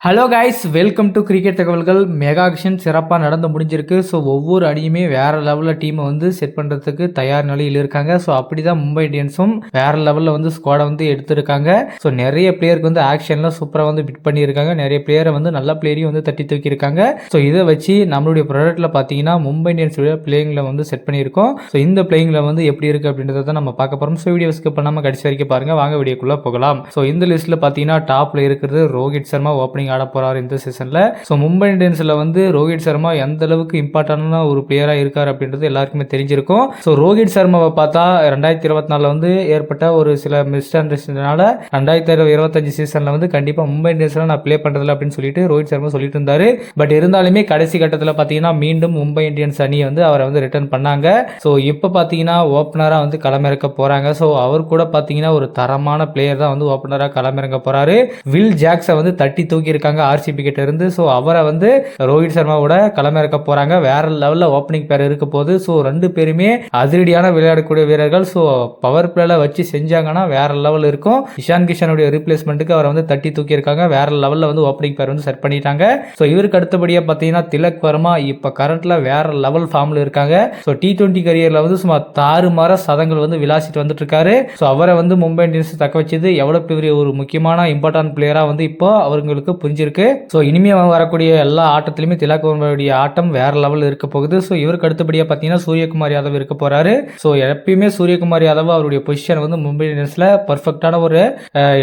Hello guys, welcome to cricket தகவல்கள். Mega action சிறப்பாக நடந்து முடிஞ்சிருக்கு. ஸோ ஒவ்வொரு அணியுமே வேறு லெவலில் டீமை வந்து செட் பண்ணுறதுக்கு தயார் நிலையில் இருக்காங்க. ஸோ அப்படி தான் மும்பை இந்தியன்ஸும் வேறு லெவலில் வந்து ஸ்குவாடை வந்து எடுத்திருக்காங்க. ஸோ நிறைய பிளேயருக்கு வந்து ஆக்ஷனில் சூப்பராக வந்து பிட் பண்ணியிருக்காங்க. நிறைய பிளேயரை வந்து நல்ல பிளேயரையும் வந்து தட்டி தூக்கியிருக்காங்க. ஸோ இதை வச்சு நம்மளுடைய ப்ராடக்ட்டில் பார்த்தீங்கன்னா மும்பை இந்தியன்ஸுடைய பிளேயிங்கில் வந்து செட் பண்ணியிருக்கோம். ஸோ இந்த பிளேயிங்கில் வந்து எப்படி இருக்குது அப்படின்றத நம்ம பார்க்க போகிறோம். ஸோ வீடியோ ஸ்கிப் பண்ணாமல் கடைசி வரைக்கும் பாருங்கள். வாங்க வீடியோக்குள்ளே போகலாம். ஸோ இந்த லிஸ்ட்டில் பார்த்தீங்கன்னா டாப்பில் இருக்கிறது ரோஹித் சர்மா ஓப்பனிங் ஆட போறாரு இந்த சீசன்ல. ஸோ மும்பை இந்தியன்ஸ்ல வந்து ரோஹித் சர்மா எந்த அளவுக்கு இம்பார்ட்டன்டான ஒரு பிளேயரா இருக்காரு அப்படின்றது எல்லாருக்குமே தெரிஞ்சிருக்கும். ஸோ ரோஹித் சர்மாவை பார்த்தா 2024 வந்து ஏற்பட்ட ஒரு சில மிஸ் அண்டர்ஸ்டாண்டிங்னால 2025 சீசன்ல வந்து கண்டிப்பா மும்பை இந்தியன்ஸ்ல நான் பிளே பண்றதில்ல அப்படின்னு சொல்லிட்டு ரோஹித் சர்மா சொல்லிட்டு இருந்தாரு. பட் இருந்தாலுமே கடைசி கட்டத்தில் பார்த்தீங்கன்னா மீண்டும் மும்பை இந்தியன்ஸ் அணியை வந்து அவரை வந்து ரிட்டர்ன் பண்ணாங்க. ஸோ இப்போ பார்த்தீங்கன்னா ஓப்பனரா வந்து களமிறக்க போறாங்க. ஸோ அவர் கூட பார்த்தீங்கன்னா ஒரு தரமான பிளேயர் தான் வந்து ஓப்பனரா களமிறங்க போறாரு. வில் ஜாக்ஸை வந்து தட்டி தூக்கி இருக்காங்க ஆர்சிபி கிட்ட இருந்து. ஸோ அவரை வந்து ரோஹித் சர்மாவோட களமிறக்க போறாங்க. வேற லெவலில் ஓப்பனிங் பேர் இருக்க போது. ஸோ ரெண்டு பேருமே அதிரடியான விளையாடக்கூடிய வீரர்கள். ஸோ பவர் பிளேல வச்சு செஞ்சாங்கன்னா வேற லெவல் இருக்கும். இஷான் கிஷனுடைய ரீப்ளேஸ்மெண்ட்டுக்கு அவரை வந்து தட்டி தூக்கி இருக்காங்க. வேற லெவலில் வந்து ஓப்பனிங் பேர் வந்து செட் பண்ணிட்டாங்க. ஸோ இவருக்கு அடுத்தபடியாக பார்த்தீங்கன்னா திலக் வர்மா இப்போ கரண்ட்ல வேற லெவல் ஃபார்ம்ல இருக்காங்க. ஸோ T20 கரியர்ல வந்து சும்மா தாறுமாற சதங்கள் வந்து விளாசிட்டு வந்துட்டு இருக்காரு. ஸோ அவரை வந்து மும்பை இந்தியன்ஸ் தக்க வச்சது எவ்வளவு பெரிய ஒரு முக்கியமான இம்பார்ட்டன்ட் பிளேயரா வந்து இப்போ அவங்களுக்கு புரிஞ்சிருக்கு. ஸோ இனிமே வரக்கூடிய எல்லா ஆட்டத்திலுமே திலக் வர்மாவுடைய ஆட்டம் வேற லெவல் இருக்க போகுது. ஸோ இவருக்கு அடுத்தபடியாக பார்த்தீங்கன்னா சூரியகுமார் யாதவ் இருக்க போறாரு. ஸோ எப்பயுமே சூரியகுமார் யாதவ் அவருடைய பொசிஷன் வந்து மும்பை இந்தியன்ஸ்ல பர்ஃபெக்டான ஒரு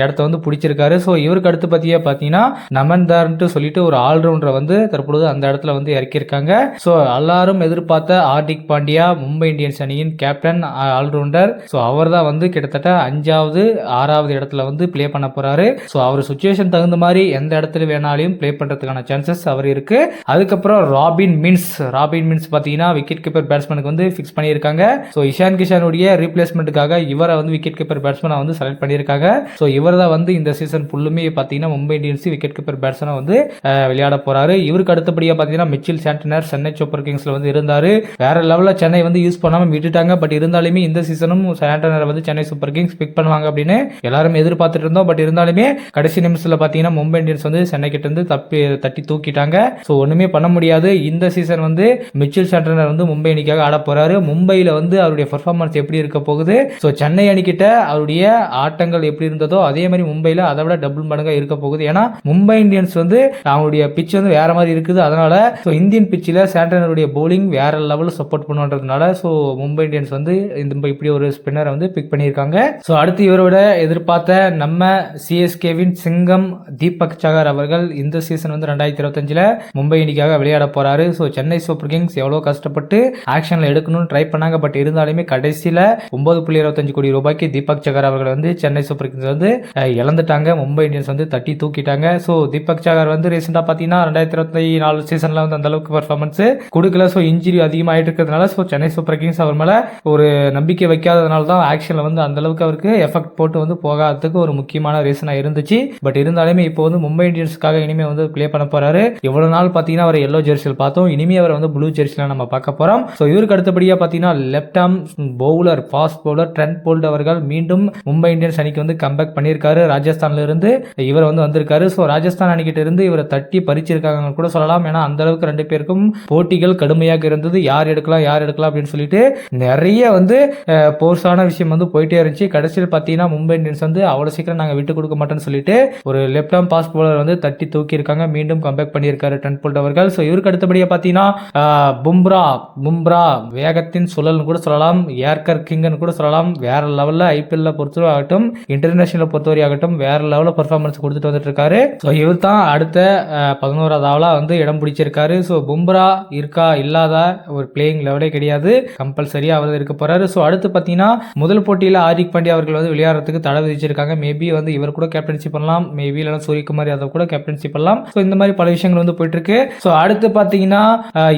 இடத்த வந்து பிடிச்சிருக்காரு. ஸோ இவருக்கு அடுத்து பார்த்தீங்கன்னா நமன்தார்ன்ட்டு சொல்லிட்டு ஒரு ஆல்ரவுண்டரை வந்து தற்பொழுது அந்த இடத்துல வந்து இறக்கியிருக்காங்க. ஸோ எல்லாரும் எதிர்பார்த்த ஹார்திக் பாண்டியா மும்பை இந்தியன்ஸ் அணியின் கேப்டன் ஆல்ரவுண்டர். ஸோ அவர் தான் வந்து கிட்டத்தட்ட 5வது 6வது இடத்துல வந்து பிளே பண்ண போறாரு. ஸோ அவர் சுச்சுவேஷன் தகுந்த மாதிரி எந்த இடத்துல வேணாலும் பிளே பண்றதுக்கான சான்சஸ் அவர் இருக்கு. அதுக்கப்புறம் ராபின் மின்ஸ் பார்த்தீங்கன்னா விக்கெட் கீப்பர் பேட்ஸ்மேனுக்கு வந்து ஃபிக்ஸ் பண்ணியிருக்காங்க. ஸோ இஷான் கிஷனுடைய ரீப்ளேஸ்மெண்ட்டுக்காக இவரை வந்து விக்கெட் கீப்பர் பேட்ஸ்மேனை வந்து செலக்ட் பண்ணியிருக்காங்க. ஸோ இவர் தான் வந்து இந்த சீசன் ஃபுல்லுமே பார்த்தீங்கன்னா மும்பை இந்தியன்ஸ் விக்கெட் கீப்பர் பேட்ஸ்மேனை வந்து விளையாட போறாரு. இவருக்கு அடுத்தபடியாக பார்த்தீங்கன்னா மிச்சில் சாண்டனர் சென்னை சூப்பர் கிங்ஸ்ல வந்து இருந்தாரு. வேற லெவலில் சென்னை வந்து யூஸ் பண்ணாம விட்டுட்டாங்க. பட் இருந்தாலுமே இந்த சீசனும் சாண்டனர் வந்து சென்னை சூப்பர் கிங்ஸ் பிக் பண்ணுவாங்க அப்படின்னு எல்லாரும் எதிர்பார்த்துட்டு இருந்தோம். பட் இருந்தாலுமே கடைசி நிமிஷத்தில் பார்த்தீங்கன்னா மும்பை இந்தியன்ஸ் வந்து சென்னை கிட்ட இருந்து தட்டி தூக்கிட்டாங்க. ஸோ ஒண்ணுமே பண்ண முடியாது. இந்த சீசன் வந்து மிச்சில் சாண்டனர் வந்து மும்பை அணிக்காக ஆட போறாரு. மும்பையில் வந்து அவருடைய பெர்ஃபார்மன்ஸ் எப்படி இருக்க போகுது, ஸோ சென்னை அணிக்கிட்ட அவருடைய ஆட்டங்கள் எப்படி இருந்ததோ அதே மாதிரி மும்பையில் அதை விட டபுள் மடங்கா இருக்க போகுது. ஏன்னா மும்பை இந்தியன்ஸ் வந்து அவங்களுடைய பிச் வந்து வேற மாதிரி இருக்குது. அதனால இந்தியன் பிச்சில் சாண்டனருடைய பவுலிங் வேற லெவலில் சப்போர்ட் பண்ணுன்றதுனால ஸோ மும்பை இந்தியன்ஸ் வந்து இப்படி ஒரு ஸ்பின்னரை வந்து பிக் பண்ணியிருக்காங்க. ஸோ அடுத்து இவரோட எதிர்பார்த்த நம்ம சிஎஸ்கேவின் சிங்கம் தீபக் சகர் அவர்கள் இந்த சீசன் வந்து 2025 மும்பை அணிக்காக விளையாட போறாரு. ஸோ சென்னை சூப்பர் கிங்ஸ் எவ்வளோ கஷ்டப்பட்டு ஆக்ஷன்ல எடுக்கணும்னு ட்ரை பண்ணாங்க. பட் இருந்தாலுமே கடைசியில் 9.25 கோடி ரூபாய்க்கு தீபக் சகர் அவர்கள் வந்து சென்னை சூப்பர் கிங்ஸ் வந்து இழந்துட்டாங்க. மும்பை இந்தியன்ஸ் வந்து தட்டி தூக்கிட்டாங்க. ஸோ தீபக் சகர் வந்து ரீசெண்டா பார்த்தீங்கன்னா 2024 சீசன்ல வந்து அந்த அளவுக்கு பர்ஃபார்மன்ஸ் கொடுக்கல. ஸோ இன்ஜுரி அதிகமாயிட்டு இருக்கிறதுனால ஸோ சென்னை சூப்பர் கிங்ஸ் அவர் மேல ஒரு நம்பிக்கை வைக்காததுனால தான் ஆக்ஷன்ல வந்து அந்த அளவுக்கு அவருக்கு எஃபெக்ட் போட்டு வந்து போகாததுக்கு ஒரு முக்கியமான ரீசனா இருந்துச்சு. பட் இருந்தாலுமே இப்போ வந்து மும்பை இந்தியன்ஸ்க்காக இனிமே வந்து பிளே பண்ண போறாரு. எவ்வளவு நாள் பார்த்தீங்கன்னா அவர் எல்லோ ஜெர்சியில் பார்த்தோம். இனிமே அவர் வந்து ப்ளூ ஜெர்சியில் நம்ம பார்க்க போறோம். ஸோ இவருக்கு அடுத்தபடியாக பார்த்தீங்கன்னா left arm bowler fast bowler Trent Boult அவர்கள் மீண்டும் மும்பை இந்தியன்ஸ் அணிக்கு வந்து கம்பேக் பண்ணியிருக்காரு. ராஜஸ்தான்ல இருந்து இவர் வந்து வந்திருக்காரு. ஸோ ராஜஸ்தான் அணிக்கிட்ட இருந்து இவரை தட்டி பறிச்சிருக்காங்க கூட சொல்லலாம். ஏன்னா அந்த அளவுக்கு ரெண்டு பேருக்கும் போட்டிகள் கடுமையாக இருந்தது. யார் எடுக்கலாம் அப்படின்னு சொல்லிட்டு நிறைய வந்து போர்ஸான விஷயம் வந்து போயிட்டே இருந்துச்சு. கடைசியில் பார்த்தீங்கன்னா மும்பை இந்தியன்ஸ் வந்து அவ்வளவு சீக்கிரம் நாங்கள் விட்டு கொடுக்க மாட்டோம்னு சொல்லிட்டு ஒரு லெப்ட் ஆர்ம் ஃபாஸ்ட் பவுலர் வந்து தட்டி தூக்கி இருக்காங்க. மீண்டும் கம்பேக் பண்ணியிருக்காரு ட்ரெண்ட் போல்ட் அவர்கள். ஸோ இவருக்கு அடுத்தபடியாக பார்த்தீங்கன்னா பும்ரா வேகத்தின் சுழல்னு கூட சொல்லலாம், ஏர்கர் கிங்னு கூட சொல்லலாம். வேற லெவலில் ஐபிஎல்ல பொறுத்தவரை ஆகட்டும் இன்டர்நேஷனல் பொறுத்தவரை ஆகட்டும் வேற லெவலில் பெர்ஃபார்மன்ஸ் கொடுத்துட்டு வந்துட்டு இருக்காரு. ஸோ இவர் தான் அடுத்த 11வது ஆவலா வந்து இடம் பிடிச்சிருக்காரு. ஸோ பும்ரா இருக்கா இல்லாத ஒரு பிளேயிங் லெவலே கிடையாது. கம்பல்சரியா அவர் இருக்க போறாரு. ஸோ அடுத்து பார்த்தீங்கன்னா முதல் போட்டியில் ஹார்திக் பாண்டியா அவர்கள் வந்து விளையாடுறதுக்கு தடை விதிச்சிருக்காங்க. மேபி வந்து இவர் கூட கேப்டன்சி பண்ணலாம், மேபி இல்லைன்னா சூரியகுமார் யாதவ் கூட கேப்டன்சி பண்ணலாம். ஸோ இந்த மாதிரி பல விஷயங்கள் வந்து போயிட்டு இருக்கு. ஸோ அடுத்து பார்த்தீங்கன்னா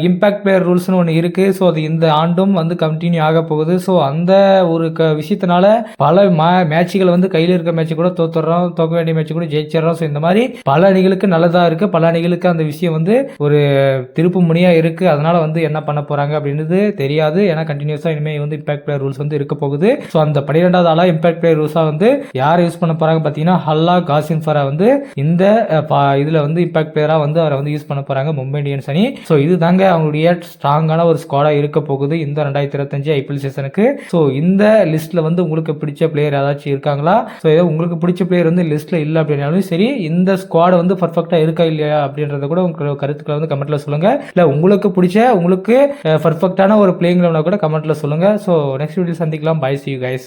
இம்பாக்ட் பிளேயர் ரூல்ஸ்னு ஒன்று இருக்கு. ஸோ அது இந்த ஆண்டும் வந்து கண்டினியூ ஆக போகுது. ஸோ அந்த ஒரு விஷயத்தினால பல மேட்சுகள் வந்து கையில் இருக்க மேட்ச் கூட தோத்துறோம், தோக்க வேண்டிய மேட்ச் கூட ஜெயிச்சிடறோம். ஸோ இந்த மாதிரி பல அணிகளுக்கு நல்லதா இருக்கு, பல அணிகளுக்கு அந்த விஷயம் வந்து ஒரு திருப்பு முனியா இருக்கு. அதனால வந்து என்ன பண்ண போறாங்க அப்படின்றது தெரியாது. ஏன்னா கண்டினியூஸா இனிமேல் வந்து இம்பாக்ட் பிளேயர் ரூல்ஸ் வந்து இருக்க போகுது. ஸோ அந்த 12வது ஆளா இம்பாக்ட் பிளேயர் ரூல்ஸா வந்து யார் யூஸ் பண்ண போறாங்க பார்த்தீங்கன்னா ஹல்லா காசின்ஃபரா வந்து இந்த இதில் வந்து இம்பாக்ட் பிளேயராக வந்து அவரை வந்து யூஸ் பண்ண போகிறாங்க மும்பை இந்தியன்ஸ் அணி. ஸோ இது தாங்க அவங்களுடைய ஸ்ட்ராங்கான ஒரு ஸ்குவாடாக இருக்க போகுது இந்த 2025 ஐபிஎல் சீசனுக்கு. ஸோ இந்த லிஸ்ட்டில் வந்து உங்களுக்கு பிடிச்ச பிளேயர் ஏதாச்சும் இருக்காங்களா? ஸோ ஏதோ உங்களுக்கு பிடிச்ச பிளேயர் வந்து லிஸ்ட்டில் இல்லை அப்படின்னாலும் சரி, இந்த ஸ்குவாடை வந்து பர்ஃபெக்டாக இருக்கா இல்லையா அப்படின்றத கூட உங்களோட கருத்துக்களை வந்து கமெண்ட்டில் சொல்லுங்கள். இல்லை உங்களுக்கு பிடிச்ச உங்களுக்கு பர்ஃபெக்டான ஒரு பிளேயிங் கூட கமெண்ட்டில் சொல்லுங்கள். ஸோ நெக்ஸ்ட் வீடியோ சந்திக்கலாம். Bye, see you guys.